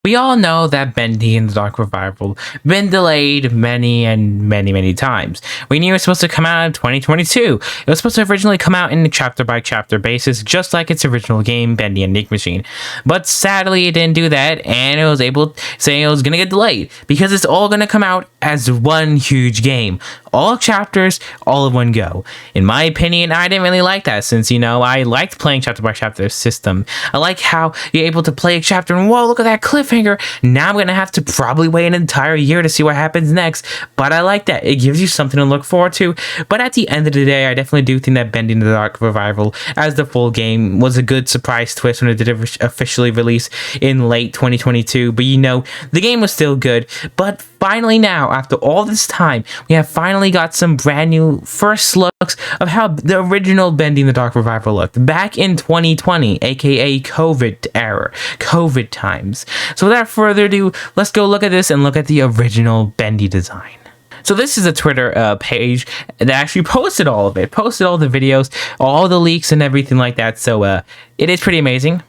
We all know that Bendy and the Dark Revival been delayed many times. We knew it was supposed to come out in 2022. It was supposed to originally come out in a chapter-by-chapter basis, just like its original game, Bendy and Ink Machine. But sadly, it didn't do that, and it was able to say it was going to get delayed, because it's all going to come out as one huge game. All chapters, all in one go. In my opinion, I didn't really like that, since, I liked playing chapter-by-chapter system. I like how you're able to play a chapter and, whoa, look at that cliffhanger. Now I'm going to have to probably wait an entire year to see what happens next. But I like that. It gives you something to look forward to. But at the end of the day, I definitely do think that Bendy and the Dark Revival as the full game was a good surprise twist when it did officially release in late 2022. But the game was still good. But finally now, after all this time, we have finally got some brand new first looks of how the original Bendy and the Dark Revival looked back in 2020, aka COVID era, COVID times. So without further ado, let's go look at this and look at the original Bendy design. So this is a Twitter page that actually posted all of it, posted all the videos, all the leaks and everything like that. So it is pretty amazing.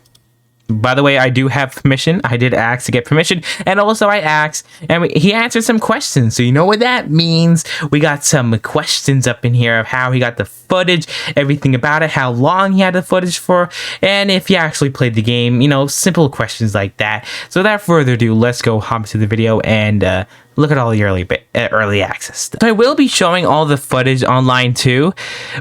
By the way, I do have permission. I did ask to get permission, and also I asked, and he answered some questions. So you know what that means? We got some questions up in here of how he got the footage, everything about it, how long he had the footage for, and if he actually played the game. Simple questions like that. So without further ado, let's go hop to the video and look at all the early access stuff. So I will be showing all the footage online too,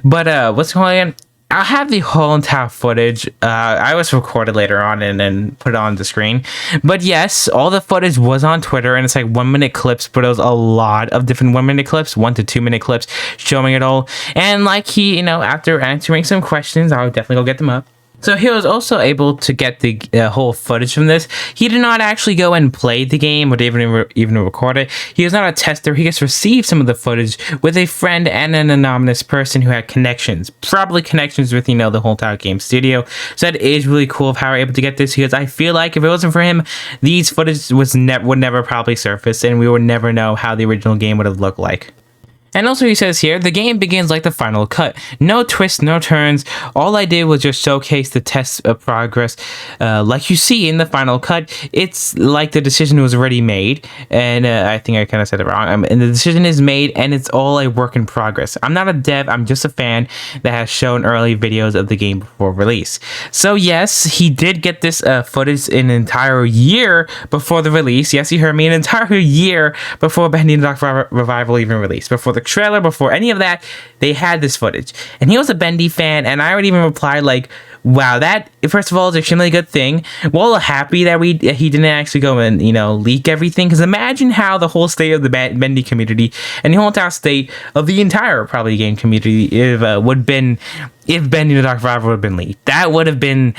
but what's going on? I'll have the whole entire footage. I was recorded later on and then put it on the screen. But yes, all the footage was on Twitter, and it's like 1 minute clips, but it was a lot of different 1 minute clips, 1 to 2 minute clips showing it all. And like he, after answering some questions, I'll definitely go get them up. So he was also able to get the whole footage from this. He did not actually go and play the game or even record it. He was not a tester. He just received some of the footage with a friend and an anonymous person who had connections, probably connections with, the whole entire game studio. So that is really cool of how we're able to get this, because I feel like if it wasn't for him, these footage would never probably surface, and we would never know how the original game would have looked like. And also he says here, the game begins like the final cut. No twists, no turns. All I did was just showcase the test of progress. Like you see in the final cut, it's like the decision was already made. And I think I kind of said it wrong. And the decision is made, and it's all a work in progress. I'm not a dev. I'm just a fan that has shown early videos of the game before release. So yes, he did get this footage an entire year before the release. Yes, you heard me, an entire year before Bendy and the Dark Revival even released. Before the trailer, before any of that, they had this footage. And he was a Bendy fan, and I would even reply like, wow, that first of all is an extremely good thing. Well, happy that he didn't actually go and leak everything, because imagine how the whole state of the Bendy community and the whole entire state of the entire probably game community if Bendy and the Dark Revival would have been leaked. That would have been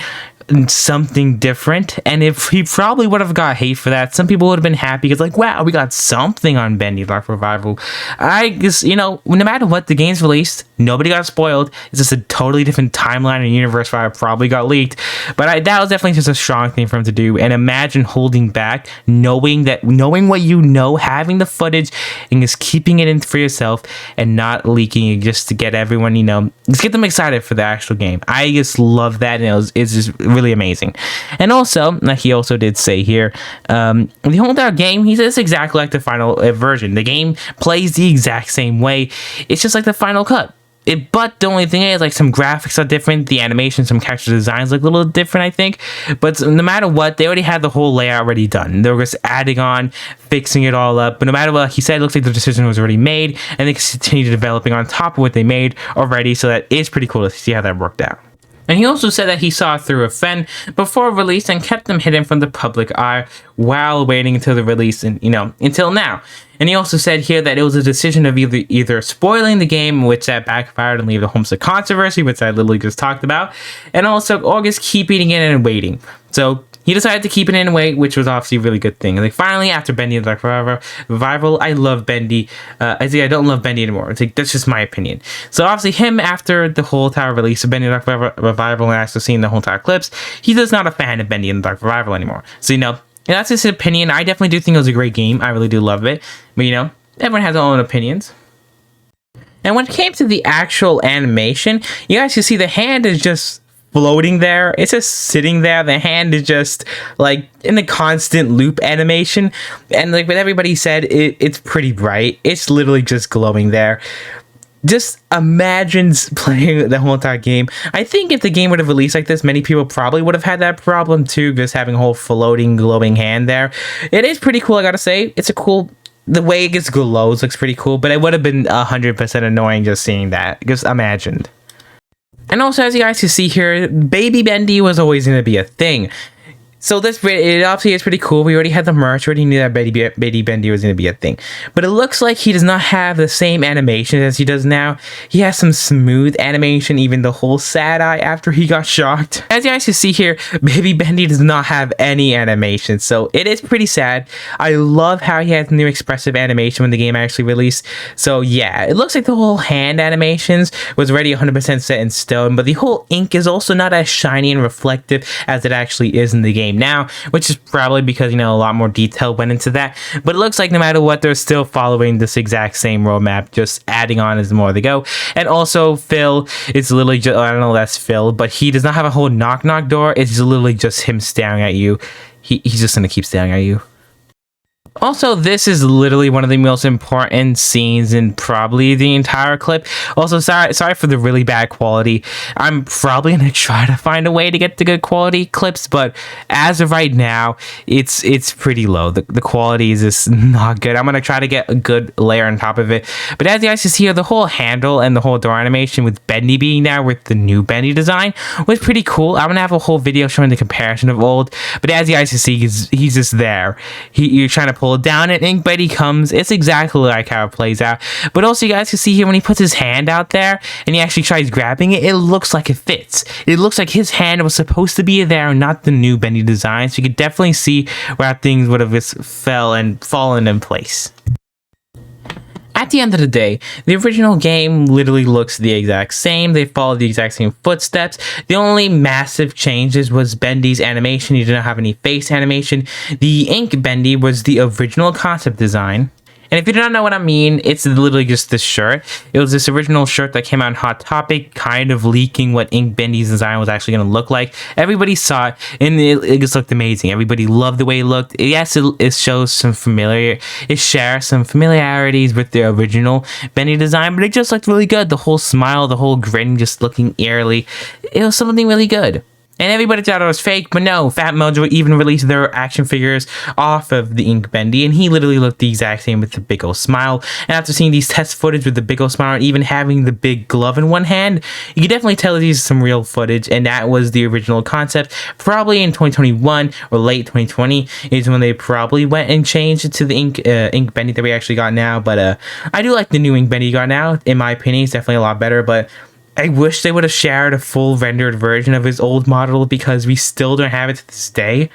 something different, and if he probably would have got hate for that, some people would have been happy because like, wow, we got something on Bendy Dark Revival. I guess no matter what, the game's released, nobody got spoiled. It's just a totally different timeline and universe where I probably got leaked, but that was definitely just a strong thing for him to do. And imagine holding back, knowing what having the footage and just keeping it in for yourself and not leaking it just to get everyone, just get them excited for the actual game. I just love that, and it's just really amazing. And also, like he also did say here, the whole entire game, he says exactly like the final version. The game plays the exact same way. It's just like the final cut. But the only thing is, like, some graphics are different, the animation, some character designs look a little different, I think. But no matter what, they already had the whole layout already done. They were just adding on, fixing it all up. But no matter what, like he said, it looks like the decision was already made, and they continue developing on top of what they made already. So that is pretty cool to see how that worked out. And he also said that he saw it through a friend before release and kept them hidden from the public eye while waiting until the release, and until now. And he also said here that it was a decision of either spoiling the game, which that backfired and leave the homes of controversy, which I literally just talked about, and also or just keeping it in and waiting. So he decided to keep it in and wait, which was obviously a really good thing. And like finally, after Bendy and the Dark Revival, I love Bendy. I don't love Bendy anymore. It's like, that's just my opinion. So obviously him, after the whole entire release of Bendy and the Dark Revival and actually seeing the whole entire clips, he's just not a fan of Bendy and the Dark Revival anymore. So and that's his opinion. I definitely do think it was a great game. I really do love it. But everyone has their own opinions. And when it came to the actual animation, you guys can see the hand is just floating there. It's just sitting there. The hand is just like in a constant loop animation, and like what everybody said, it's pretty bright. It's literally just glowing there. Just imagine playing the whole entire game. I think if the game would have released like this, many people probably would have had that problem too, just having a whole floating glowing hand there. It is pretty cool, I gotta say. It's a cool, the way it gets glows looks pretty cool, but it would have been 100% annoying just seeing that. Just imagined. And also, as you guys can see here, Baby Bendy was always going to be a thing. So this, it obviously is pretty cool. We already had the merch. We already knew that Baby Bendy was going to be a thing. But it looks like he does not have the same animation as he does now. He has some smooth animation, even the whole sad eye after he got shocked. As you guys can see here, Baby Bendy does not have any animation. So it is pretty sad. I love how he has new expressive animation when the game actually released. So yeah, it looks like the whole hand animations was already 100% set in stone. But the whole ink is also not as shiny and reflective as it actually is in the game now, which is probably because, you know, a lot more detail went into that. But it looks like no matter what, they're still following this exact same roadmap, just adding on as the more they go. And also Phil, it's literally just, I don't know, that's Phil, but he does not have a whole knock door. It's literally just him staring at you. He's just gonna keep staring at you. Also, this is literally one of the most important scenes in probably the entire clip. Also, sorry for the really bad quality. I'm probably gonna try to find a way to get the good quality clips, but as of right now, it's pretty low. The quality is just not good. I'm gonna try to get a good layer on top of it. But as you guys can see here, the whole handle and the whole door animation with Bendy being there with the new Bendy design was pretty cool. I'm gonna have a whole video showing the comparison of old. But as you guys can see, he's just there. You're trying to pull it down and Ink Bendy comes. It's exactly like how it plays out. But also, you guys can see here when he puts his hand out there and he actually tries grabbing it, it looks like it fits. It looks like his hand was supposed to be there, not the new Bendy design. So you could definitely see where things would have just fallen in place. At the end of the day, the original game literally looks the exact same. They follow the exact same footsteps. The only massive changes was Bendy's animation. He did not have any face animation. The Ink Bendy was the original concept design. And if you do not know what I mean, it's literally just this shirt. It was this original shirt that came out in Hot Topic, kind of leaking what Ink Bendy's design was actually going to look like. Everybody saw it, and it just looked amazing. Everybody loved the way it looked. Yes, it shows some it shares some familiarities with the original Bendy design, but it just looked really good. The whole smile, the whole grin, just looking eerily. It was something really good. And everybody thought it was fake, but no, Fat Mojo even released their action figures off of the Ink Bendy, and he literally looked the exact same with the big old smile. And after seeing these test footage with the big old smile and even having the big glove in one hand, you can definitely tell these are some real footage, and that was the original concept. Probably in 2021 or late 2020 is when they probably went and changed it to the Ink Bendy that we actually got now. But I do like the new Ink Bendy you got now. In my opinion, it's definitely a lot better, but I wish they would have shared a full rendered version of his old model because we still don't have it to this day.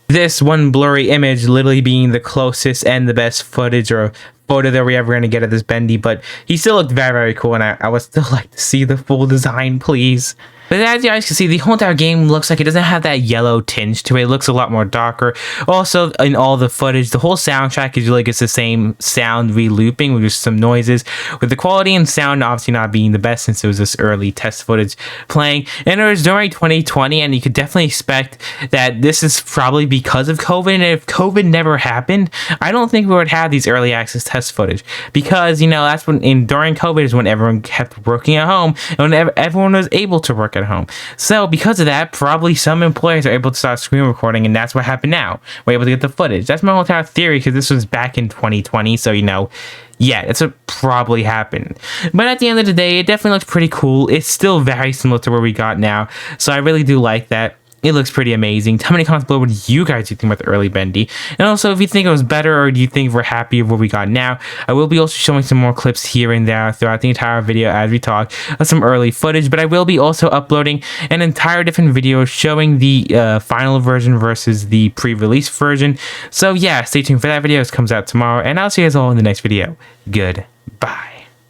This one blurry image literally being the closest and the best footage or photo that we're ever going to get of this Bendy, but he still looked very, very cool, and I would still like to see the full design, please. But as you guys can see, the whole entire game looks like it doesn't have that yellow tinge to it. It looks a lot more darker. Also, in all the footage, the whole soundtrack is really just the same sound re-looping with just some noises, with the quality and sound obviously not being the best since it was this early test footage playing. And it was during 2020, and you could definitely expect that this is probably because of COVID. And if COVID never happened, I don't think we would have these early access test footage, because, you know, that's when during COVID is when everyone kept working at home and when everyone was able to work at home. So because of that, probably some employers are able to start screen recording, and that's what happened now. We're able to get the footage. That's my whole entire theory, because this was back in 2020, so, you know, yeah, that's what probably happened. But at the end of the day, it definitely looks pretty cool. It's still very similar to where we got now, so I really do like that. It looks pretty amazing. Tell me in the comments below what you guys think about the early Bendy. And also, if you think it was better, or do you think we're happy with what we got now. I will be also showing some more clips here and there throughout the entire video as we talk of some early footage. But I will be also uploading an entire different video showing the final version versus the pre-release version. So yeah, stay tuned for that video. It comes out tomorrow. And I'll see you guys all in the next video. Goodbye.